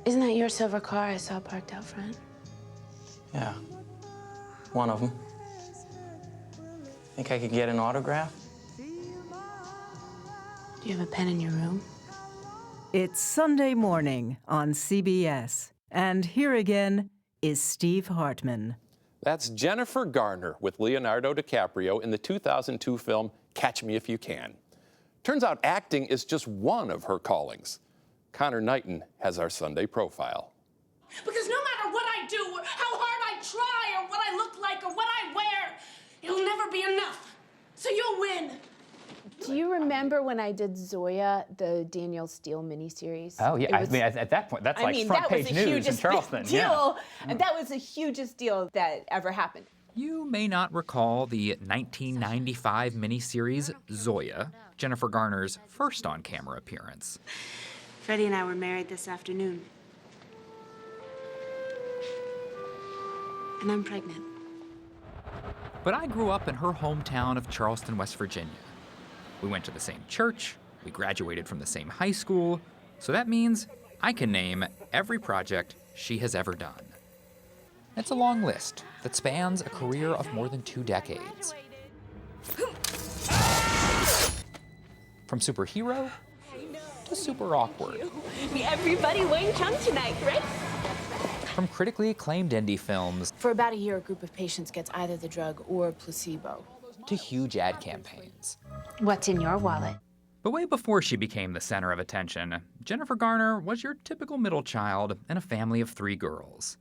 Isn't that your silver car I saw parked out front? Yeah, one of them. Think I could get an autograph? Do you have a pen in your room? It's Sunday morning on CBS, and here again is Steve Hartman. That's Jennifer Garner with Leonardo DiCaprio in the 2002 film Catch Me If You Can. Turns out acting is just one of her callings. Conor Knighton has our Sunday profile. Because no matter what I do, or how hard I try, or what I look like, or what I wear, it'll never be enough. So you'll win. Do you remember when I did Zoya, the Daniel Steele miniseries? Oh, yeah. I mean, at that point, that's like front page news in Charleston. Deal. Yeah. That was the hugest deal that ever happened. You may not recall the 1995 miniseries Zoya, Jennifer Garner's first on-camera appearance. Freddie and I were married this afternoon. And I'm pregnant. But I grew up in her hometown of Charleston, West Virginia. We went to the same church, we graduated from the same high school, so that means I can name every project she has ever done. It's a long list that spans a career of more than 2 decades. From superhero to super awkward. Everybody Wayne Chung tonight, right? From critically acclaimed indie films For about a year, a group of patients gets either the drug or placebo. to huge ad campaigns. What's in your wallet? But way before she became the center of attention, Jennifer Garner was your typical middle child in a family of 3 girls.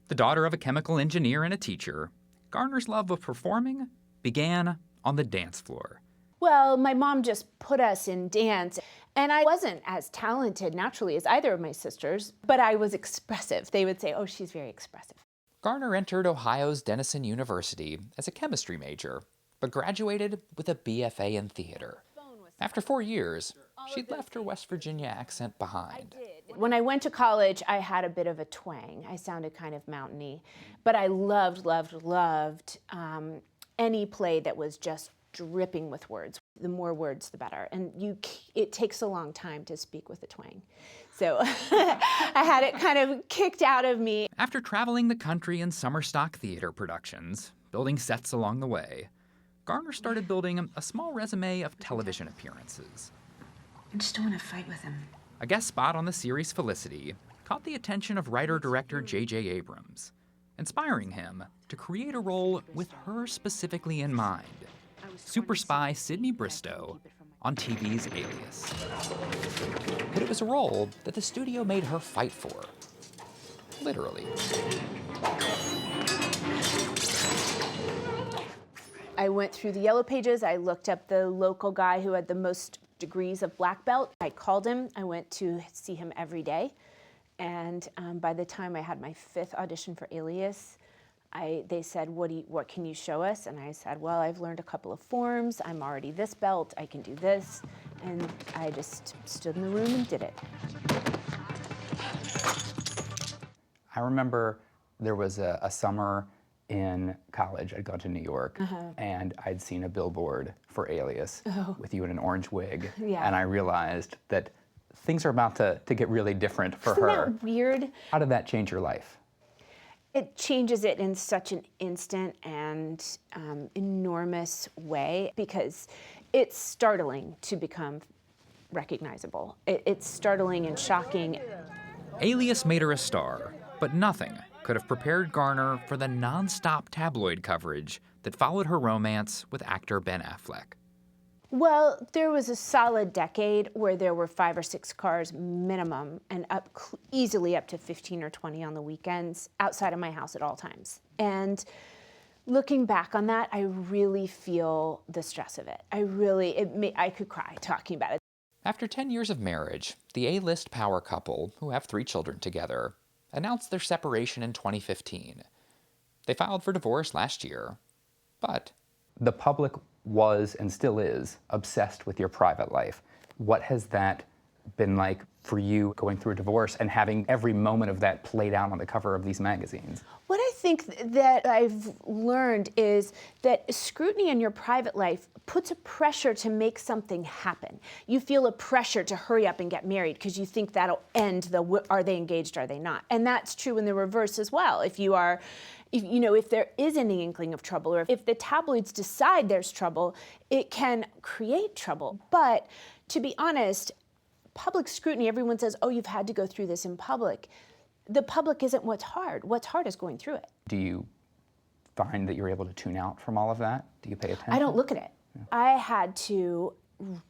The daughter of a chemical engineer and a teacher, Garner's love of performing began on the dance floor. Well, my mom just put us in dance, and I wasn't as talented naturally as either of my sisters, but I was expressive. They would say, oh, she's very expressive. Garner entered Ohio's Denison University as a chemistry major, but graduated with a BFA in theater. After 4 years, she'd left her West Virginia accent behind. When I went to college, I had a bit of a twang. I sounded kind of mountainy, but I loved any play that was just dripping with words. The more words, the better. And it takes a long time to speak with a twang. So I had it kind of kicked out of me. After traveling the country in summer stock theater productions, building sets along the way, Garner started building a small resume of television appearances. I just don't want to fight with him. A guest spot on the series Felicity caught the attention of writer-director J.J. Abrams, inspiring him to create a role with her specifically in mind, super spy Sydney Bristow on TV's Alias. But it was a role that the studio made her fight for, literally. I went through the yellow pages. I looked up the local guy who had the most degrees of black belt. I called him. I went to see him every day. And by the time I had my 5th audition for Alias, they said, what can you show us? And I said, well, I've learned a couple of forms. I'm already this belt. I can do this. And I just stood in the room and did it. I remember there was a summer in college. I'd gone to New York, and I'd seen a billboard for Alias with you in an orange wig. Yeah. And I realized that things are about to get really different for her. Isn't that weird? How did that change your life? It changes it in such an instant and enormous way, because it's startling to become recognizable. It's startling and shocking. Alias made her a star, but nothing could have prepared Garner for the non-stop tabloid coverage that followed her romance with actor Ben Affleck. Well, there was a solid decade where there were 5 or 6 cars minimum, and easily up to 15 or 20 on the weekends outside of my house at all times. And looking back on that, I really feel the stress of it. I could cry talking about it. After 10 years of marriage, the A-list power couple, who have 3 children together, announced their separation in 2015. They filed for divorce last year, but The public was and still is obsessed with your private life. What has that been like for you going through a divorce and having every moment of that played out on the cover of these magazines? What I think that I've learned is that scrutiny in your private life puts a pressure to make something happen. You feel a pressure to hurry up and get married because you think that'll end the are they engaged, are they not? And that's true in the reverse as well. If there is any inkling of trouble, or if the tabloids decide there's trouble, it can create trouble. But to be honest, public scrutiny, everyone says, oh, you've had to go through this in public. The public isn't what's hard. What's hard is going through it. Do you find that you're able to tune out from all of that? Do you pay attention? I don't look at it. Yeah. I had to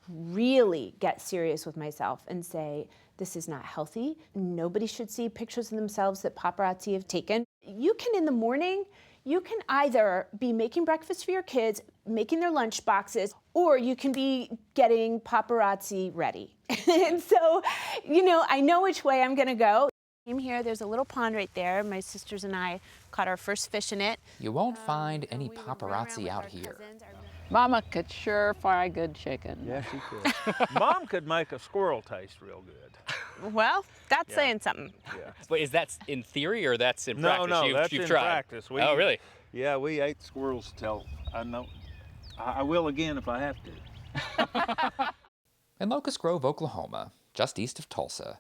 really get serious with myself and say, this is not healthy. Nobody should see pictures of themselves that paparazzi have taken. You can, in the morning, you can either be making breakfast for your kids, making their lunch boxes, or you can be getting paparazzi ready. And so, I know which way I'm gonna go. Came here, there's a little pond right there. My sisters and I caught our first fish in it. You won't find any paparazzi out here. Mama could sure fry good chicken. Yeah, she could. Mom could make a squirrel taste real good. Well, that's saying something. Yeah. But is that in theory or that's in practice? No, that's you've in tried. practice. Oh, really? Yeah, we ate squirrels till I know. I will again if I have to. In Locust Grove, Oklahoma, just east of Tulsa,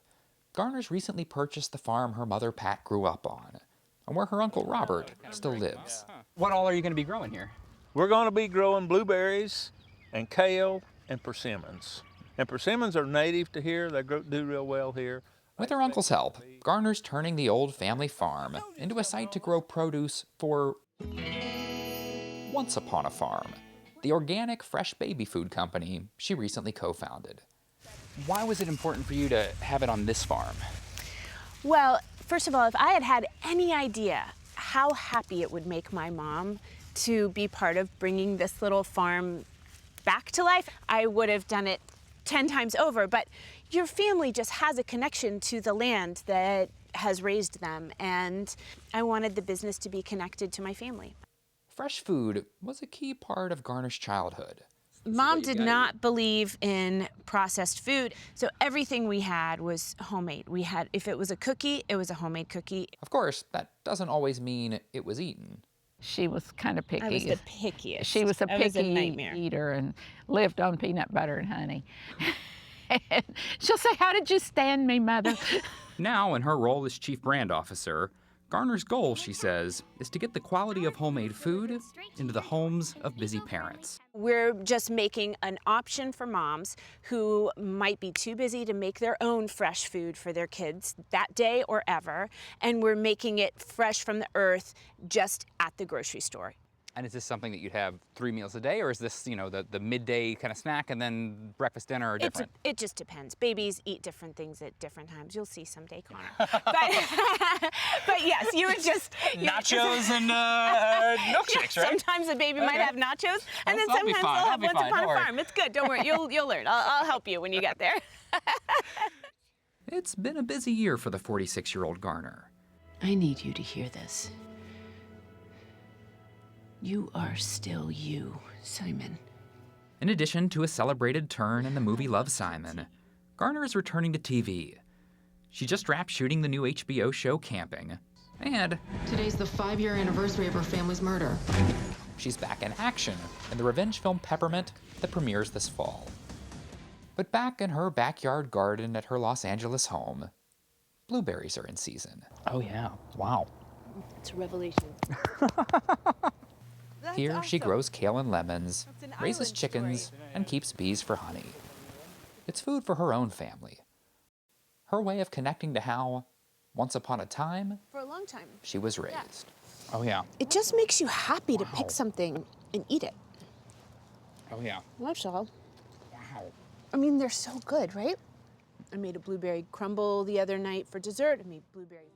Garner's recently purchased the farm her mother Pat grew up on, and where her uncle Robert still lives. What all are you going to be growing here? We're going to be growing blueberries and kale and persimmons. And persimmons are native to here. They do real well here. With her uncle's help, Garner's turning the old family farm into a site to grow produce for Once Upon a Farm, the organic fresh baby food company she recently co-founded. Why was it important for you to have it on this farm? Well, first of all, if I had had any idea how happy it would make my mom to be part of bringing this little farm back to life, I would have done it 10 times over. But your family just has a connection to the land that has raised them, and I wanted the business to be connected to my family. Fresh food was a key part of Garner's childhood. Mom did not believe in processed food, so everything we had was homemade. If it was a cookie, it was a homemade cookie. Of course, that doesn't always mean it was eaten. She was kind of picky. I was the pickiest. She was a I was a picky nightmare. eater and lived on peanut butter and honey. And she'll say, "How did you stand me, Mother?" Now, in her role as chief brand officer, Garner's goal, she says, is to get the quality of homemade food into the homes of busy parents. We're just making an option for moms who might be too busy to make their own fresh food for their kids that day or ever, and we're making it fresh from the earth just at the grocery store. And is this something that you'd have 3 meals a day, or is this, the midday kind of snack and then breakfast, dinner are different? It just depends. Babies eat different things at different times. You'll see someday, Connor. But yes, you would just... Nachos and milkshakes, right? Sometimes a baby might have nachos, and then sometimes they'll have Once Upon a Farm. It's good. Don't worry. You'll learn. I'll help you when you get there. It's been a busy year for the 46-year-old Garner. I need you to hear this. You are still you, Simon. In addition to a celebrated turn in the movie Love, Simon, Garner is returning to TV. She just wrapped shooting the new HBO show Camping, and today's the 5-year anniversary of her family's murder. She's back in action in the revenge film Peppermint that premieres this fall. But back in her backyard garden at her Los Angeles home, blueberries are in season. Oh yeah, wow. It's a revelation. Here, she grows kale and lemons, raises chickens, and keeps bees for honey. It's food for her own family. Her way of connecting to how, once upon a time, For a long time. she was raised. Oh yeah. It just makes you happy to pick something and eat it. Oh yeah. That's all. Wow. I mean, they're so good, right? I made a blueberry crumble the other night for dessert. I made blueberry